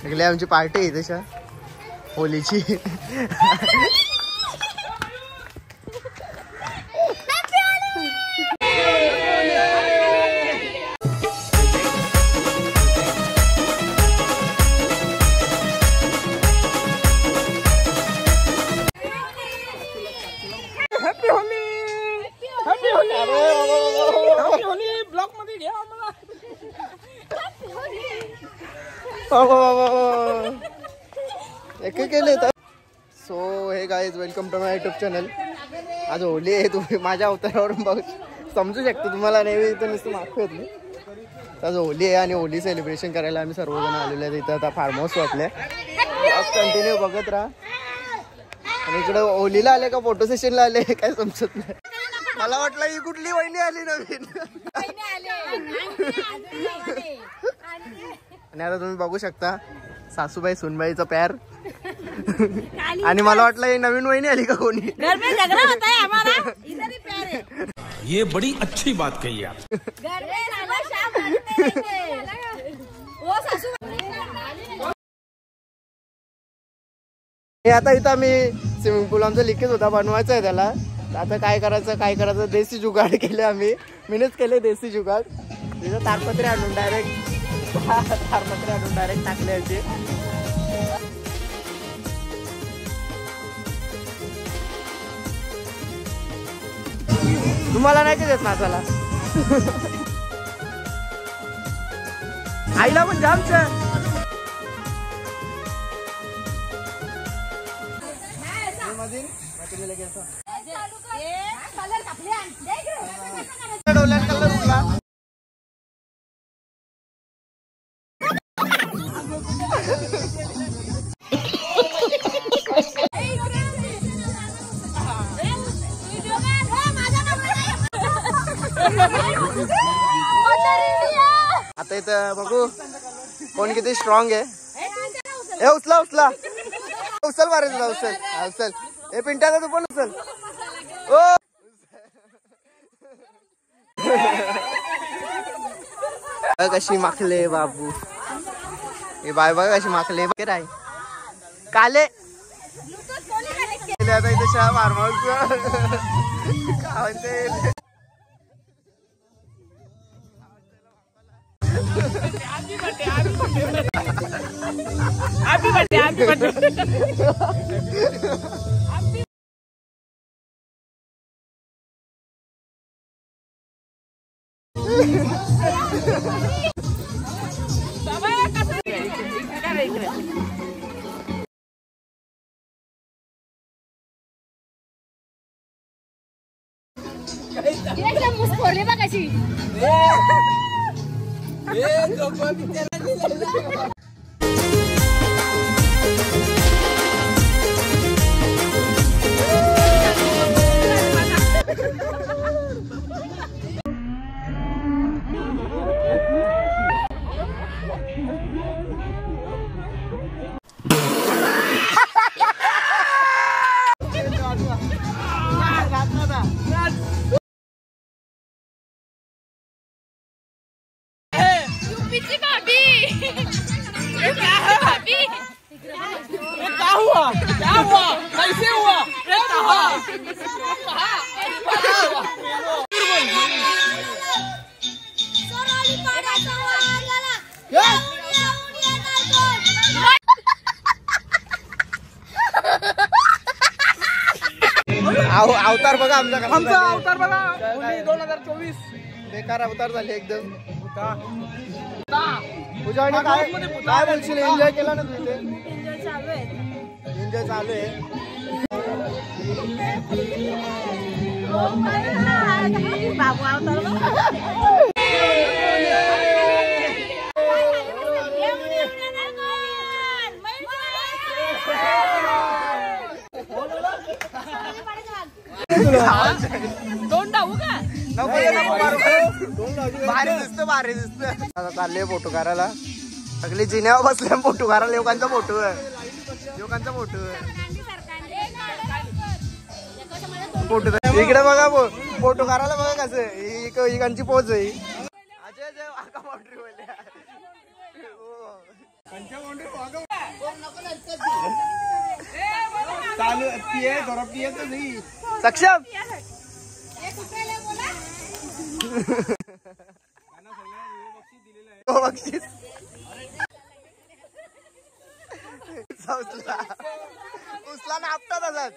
सगळी आमची पार्टी आहे तशा होलीची. So hey guys welcome to my YouTube channel. आज होली आहे. तुम्ही माझ्या अवतारावरून बघ समजू शकता. तुम्हाला नेहमी इथं नुसतं मागतो येत नाही. आज होली आहे आणि होली सेलिब्रेशन करायला आम्ही सर्वजण आलेले आहेत इथं. आता फार्म हाऊस वाटले कंटिन्यू बघत राहा. आणि इकडे होलीला आले का फोटो सेशनला आले काय समजत नाही. मला वाटलं ही कुठली वहिनी आली नवीन. आणि आता तुम्ही बघू शकता सासूबाई सुनबाईचा प्यार. आणि मला वाटलं ही नवीन वहिनी आली का कोणी. घर में झगड़ा होता है हमारा, इधर ही प्यार है. ये बड़ी अच्छी बात कही आप. घर में साला शाम रहते वो सासू. हे आता इथं आम्ही स्विमिंग पूल आमचा लिकेज होता बनवायचा आहे त्याला. आता काय करायचं देसी जुगाड केले आम्ही. मीनच केले देसी जुगाड. तिथं तारपत्रे आणून डायरेक्ट टाकले याची. तुम्हाला नाही का देत नाचाला. आईला पण जामच. आता इथं बघू कोण किती स्ट्रॉंग आहे. हे उचल मारे तुला उचल. हे पिंट्याचा तू पण उचल. ओ कशी माखले बाबू. हे बाय बघा कशी माखले राय काले. आता इथे शाह फार्म हाऊस काय म्हणते. क्या हुआ कैसे हुआ अवतार बघा आमचा अवतार बघा 2024 बेकार अवतार झाले एकदम. पूजा काय बोलशील. एन्जॉय केला ना तुझे. एन्जॉय चालू आहे. बाबू अवतार भारी दिसत. आता चालले फोटो काढायला. सगळे जिन्यावर बसले फोटो काढायला. लोकांचा फोटो इकडे बघा फोटो काढायला बघा कसं इकांची पोच आहे. अजय सक्षम बक्षीस उसला ना आपटा तसाच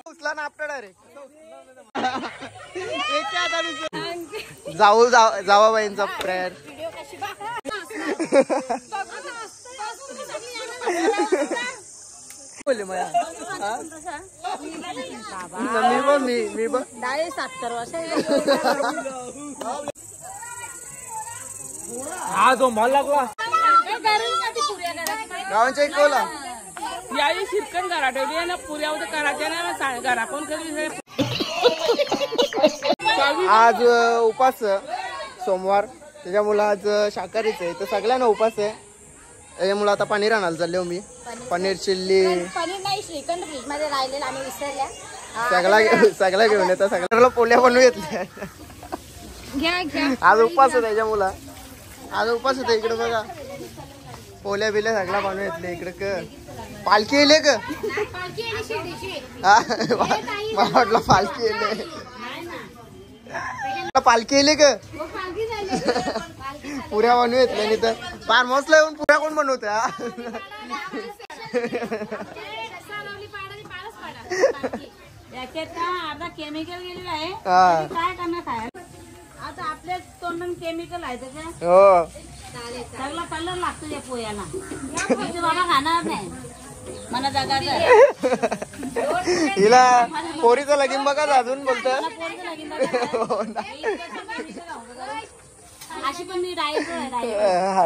उसला ना आपटा डायरेक्ट जाऊ जावाबाईंचा प्रेयर बोलले मला मी बघ 70 वर्ष हा जो मॉल लागला गावांच्या एक कोला याही शिरकन घरा ठेवली ना पुऱ्या होतं करायच्या ना घरा कोण कधी आज उपास सोमवार त्याच्यामुळे आज शाकाहारीच आहे तर सगळ्यांना उपास आहे त्याच्यामुळे आता पनीर आणायला चाललो मी पनीर चिल्ली पनीर नाही श्रीखंड फ्रीज मध्ये राहिलेला आम्ही विसरल्या सगळ्या घेऊन येतात सगळ्याला पोल्या बनवून घेतल्या आज उपास आहे त्याच्यामुळे आज उपास होता इकडे बघा पोल्या बिल्या सगळ्या बनवून घेतल्या इकडे पालखी येईल का मला वाटलं पालखी येईल पालखी येईल का पुऱ्या बनवून घेतल्या नाही तर फार्म हाऊसला येऊन पुऱ्या कोण बनवते आता केमिकल गेलेलं आहे काय करणार खायला आता आपल्या तोंडात केमिकल आहे त्याच्या हो सगळा कलर लागतो या पोह्याला बाबा खाणार नाही मला जगायचं हिला पोरीचं लगीन बघा अजून बोलत अशी पण मी डायट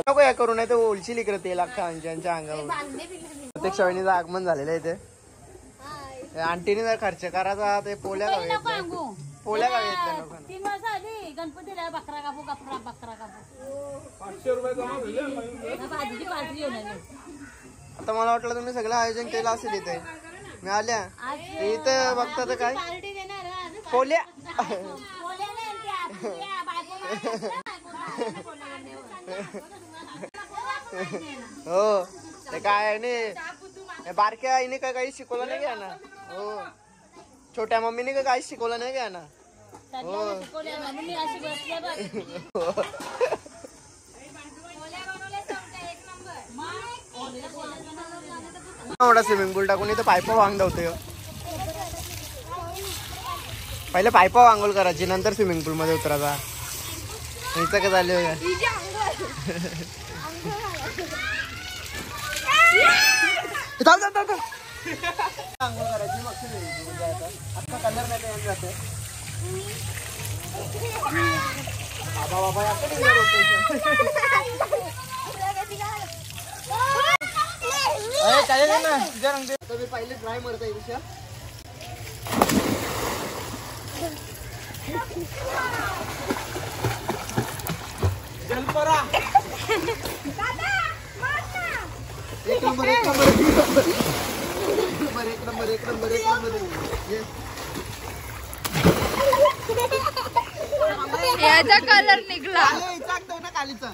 नको या करू नाही तर ओलशील इकडे तेल अख्खा अंच्या अंगावर प्रत्यक्ष वहिनीचं आगमन झालेलं आहे ते आंटीने जर खर्च करायचा ते पोल्या गावी पोल्या गावी येतल्या लोकांना 3 वर्ष आधी गणपतीला बकरा कापू बकरा कापू 500 रुपये जमा झाले भाजीची पार्टी घेऊन आली आता मला वाटलं तुम्ही सगळं आयोजन केलं असेल इथे मी आल्या इथं बघता तर काय पोल्या हो ते काय आहे नाही बारक्या आईने काय काही शिकवलं नाही घ्या ना हो छोट्या मम्मीने का काही शिकवलं नाही घ्या ना हो एवढा स्विमिंग पूल टाकून इथं पायपा वांग धावतोय पहिले पायपा वांगोल करायची नंतर स्विमिंग पूल मध्ये उतरायचा इथं काय झालं आंघोळ करायची मग आता कलर नाही जाते बाबा चालेल ना तुझ्या रंग मी पहिले ड्राय मरत आहे तुझ्या जलपरा एक नंबर याचा कलर निघला ना कालीचा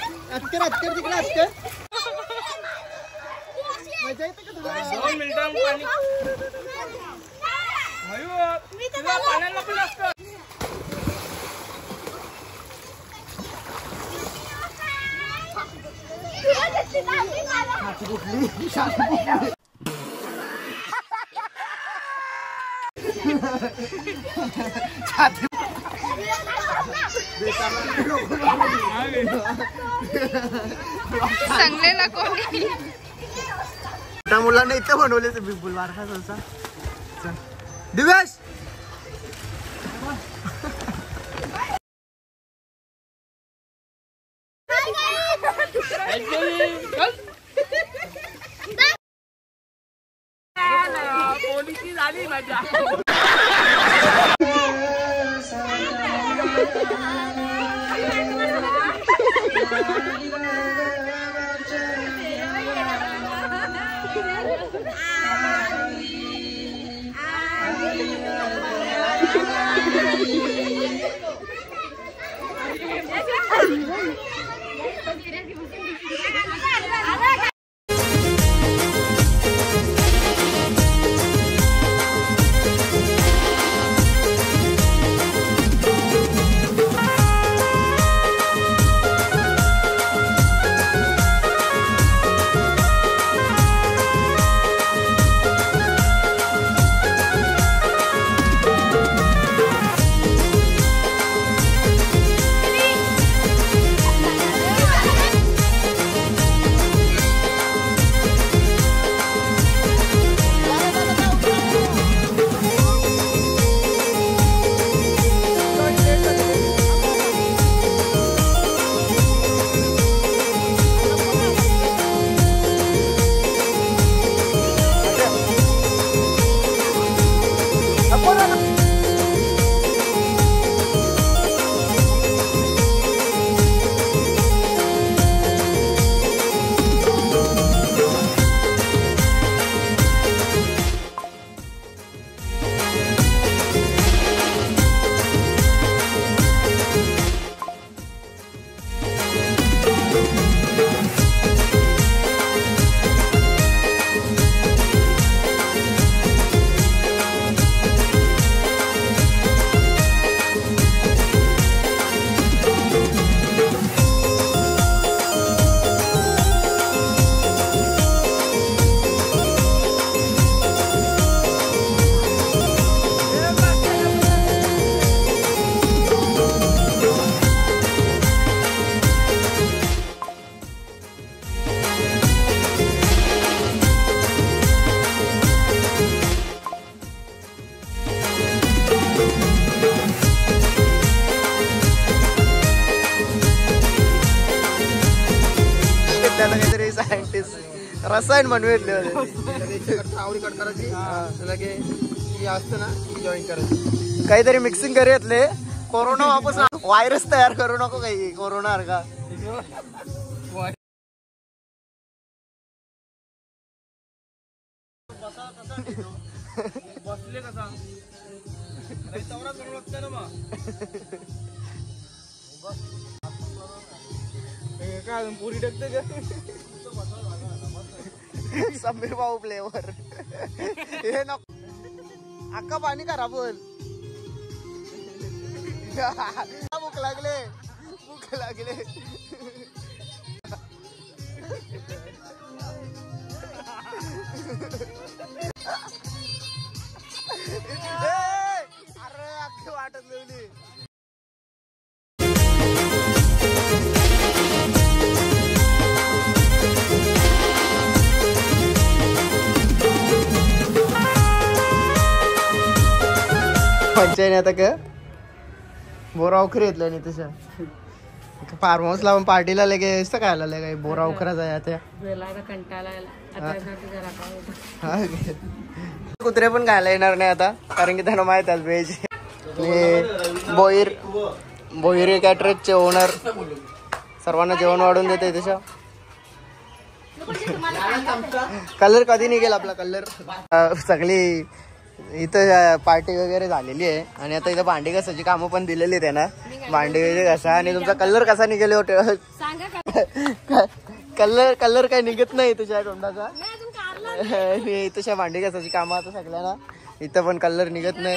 अटकर तिकडे मजा येते का तुला 2 मिनिटां पाणी पाण्याला पण असतं सांगलेला कोणी त्या मुलांना इथं बनवले ते बिलकुल वारखा संसा दिवेश पोलीसची झाली मजा काहीतरी सायंटिस्ट रसायन बनवेल आवडी कट करायची लगे असतं ना जॉईन करायची काहीतरी मिक्सिंग करूयातले कोरोना वापस व्हायरस तयार करू नको काही कोरोना सारखा बसले कसा काय पुरी टाकते का समीर भाऊ प्लेवर हे नको अक्का पाणी करा बोल भूक लागले अरे अख्खी वाटत लिवली पंचायत आता का बोरा उखरी येतल्या नाही तशा फार्म हाऊस लावून पार्टीला लगे असं काय आलं काय बोरा उखरा जाय त्या कुत्रे पण खायला येणार नाही आता कारण की त्यांना माहित आहे व्हेज बोईर कॅटरेजचे ओनर सर्वांना जेवण वाढून देते तशा कलर कधी निघेल आपला कलर सगळी इथं पार्टी वगैरे झालेली आहे आणि आता इथं भांडी घासाची कामं पण दिलेली आहे ना भांडी वगैरे घासा आणि तुमचा कलर कसा निघेल होते कलर काय निघत नाही तुझ्या तोंडाचा तशा भांडी घासाची कामं आता सगळ्यांना इथं पण कलर निघत नाही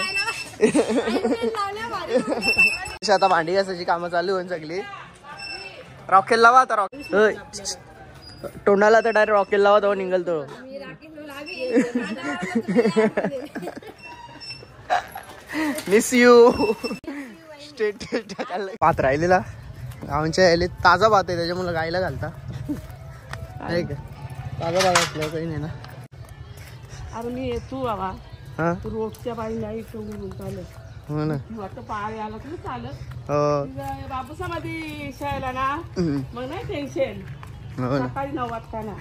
आता भांडी घासाची कामं चालू होऊन सगळी रॉकेल लावा आता तोंडाला तर डायरेक्ट रॉकेल लावा तेव्हा निघल तो मिस यू स्टेट भात राहिलेला गावच्या यायला ताजा भात आहे त्याच्यामुळे गायला घालता ताजा भात असलं काही नाही ना अरे मी तू बाबा रोडच्या बाई नाही चालत हो ना पाय आला तरी चालत हो बापूसामध्ये शाळेला ना मग नाही टेन्शन सकाळी 9 वाजता ना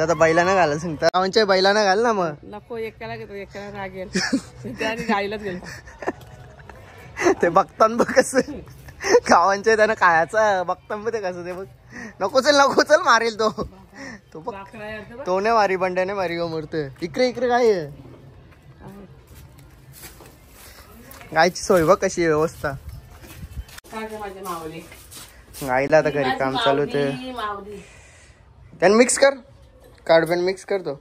आता बैलांना घालायला सांगता गावच्या बैलांना घाल ना मग नको एकाला घेतो एकाला रागेल त्याने गाईलाच गेलो ते बघतान बघ कसं गावांच्या त्यानं खायचं बघतान बघ ते कसं ते बघ. नको चल मारेल तो बघ. तो नाही मारी बंड्याने मारी गो मरतोय. इकडे काय आहे गायची सोय बघ कशी आहे व्यवस्था. गायला आता घरी काम चालू होतं. त्यानं मिक्स कर काढपेन मिक्स करतो.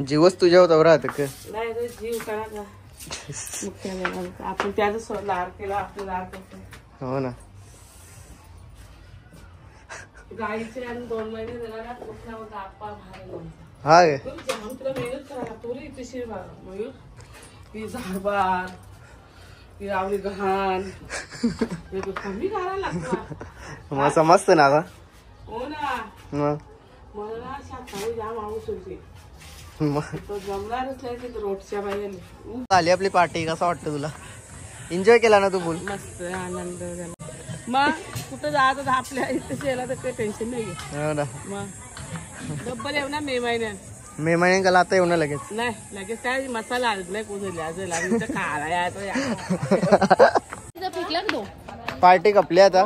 जीवच तुझ्या होता राहत का जीव करा आपण त्याच लाड केला आपलं लाड करतो. हो ना. गाईचे आणि 2 महिने झाला ना कुठला आपा भारी हा तुला मेहनत करायला तुला इथे मयूर की झाडबार की आवडी घाण कमी करायला लागतो. मग समजतं ना आता. हो ना मग मला ना शाकाहारी जाम आवडत होती. मग तो जमणारच नाही ते रोडच्या बाहेर. झाली आपली पार्टी. कसा वाटतं तुला? एन्जॉय केला ना तू बोल. मस्त आनंद झाला. मग कुठं जायचं आपल्या इथे गेला तर काही टेन्शन नाही. हो ना. मग डब्बल येऊ ना मे महिन्यात. मे महिन्यात आता येऊ ना लगेच. नाही लगेच काय मसाला नाही कुजल्या खायला यायचं. पार्टी कपली आता.